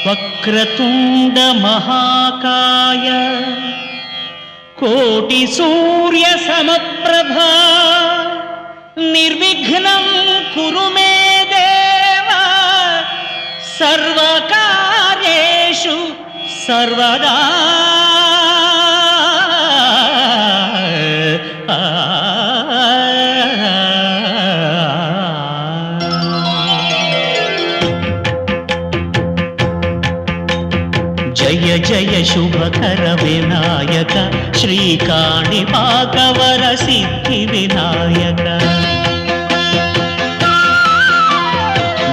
వక్రతుండ మహాకాయ కోటి సూర్య సమప్రభా నిర్విఘ్నం కురు మే దేవ సర్వకార్యేషు సర్వదా. జయ జయ శుభకర వినాయక శ్రీకాణిపాకవర సిద్ధి వినాయక.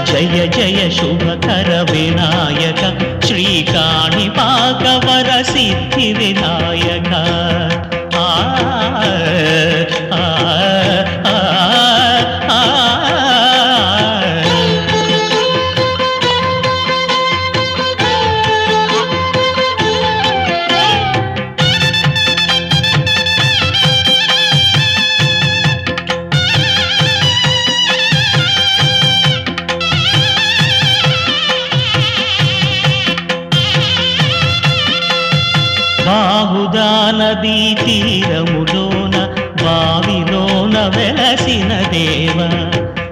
జయ జయ శుభకర వినాయక శ్రీకాణిపాకవర సిద్ధి వినాయక. బాహుదా నదీ తీరములోన బావిలోన వెలసిన దేవ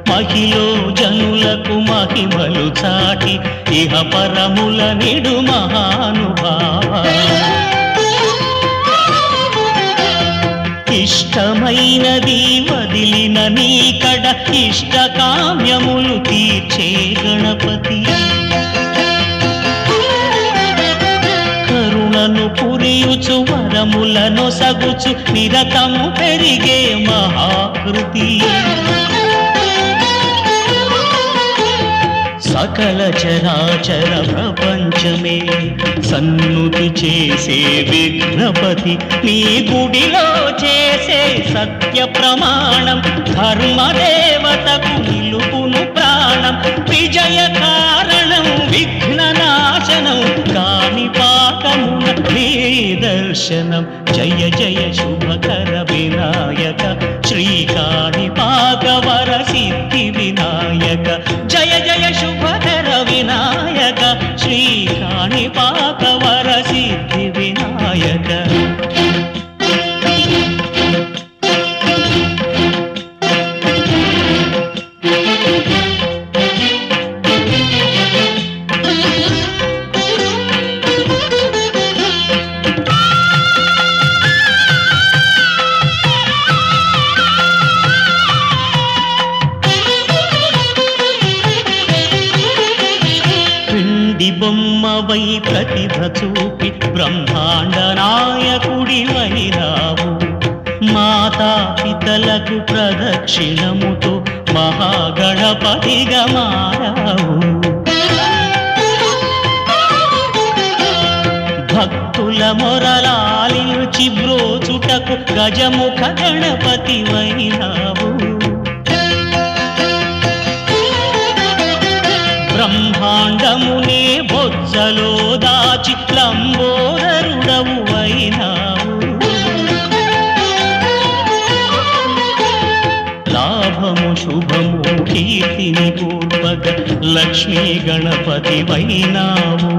మహిలో జనులకు మహిమలు చాటి ఇహ పరముల నిడు మహానుభావ. ఇష్టమైనది వదిలిన నీకడ ఇష్ట కామ్యములు తీర్చే గణపతి. కరుణను పురియుచు వరములను సగుచు నిరతము పెరిగే మహాకృతి. సకల చరాచర ప్రపంచమే సన్నుతి చేసే విఘ్నపతి. నీ గుడిలో చేసే సత్య ప్రమాణం ధర్మదేవతకు నిలుపును ప్రాణం. విజయ కారణం విఘ్న నాశనం కాణిపాకమున నీ దర్శనం. జయ జయ శుభకర వినాయక శ్రీకాణిపాకవర సిద్ధి వినాయక. జయ జయ శుభకర వినాయక శ్రీకాణిపాకవర సిద్ధి వినాయక. బొమ్మవై ప్రతిభ చూపి బ్రహ్మాండ నాయకుడివైనావు. మాతా పితలకు ప్రదక్షిణముతో మహాగణపతిగా మారావు. భక్తుల మొరలాలించి బ్రోచుటకు గజముఖ గణపతివైనావు. బ్రహ్మాండమునే బొజ్జలో దాచి లంబోదరుడవు అయినావు. లాభము శుభము కీర్తిని కూర్పగ లక్ష్మీ గణపతి వైనావు.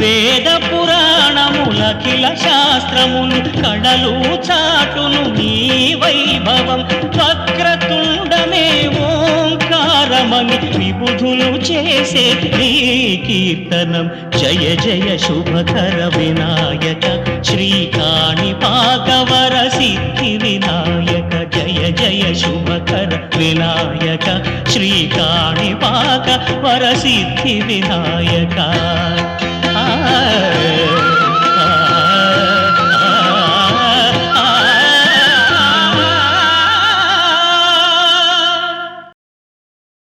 వేద పురాణములఖిల శాస్త్రములు కడలు చాటును నీ వైభవం. వక్రతుండమే ఓంకారమని విబుధులు చేసే నీ కీర్తనం. జయ జయ శుభకర వినాయక శ్రీకాణిపాకవర సిద్ధి వినాయక. జయ జయ శుభకర వినాయక శ్రీకాణిపాకవర సిద్ధి వినాయక.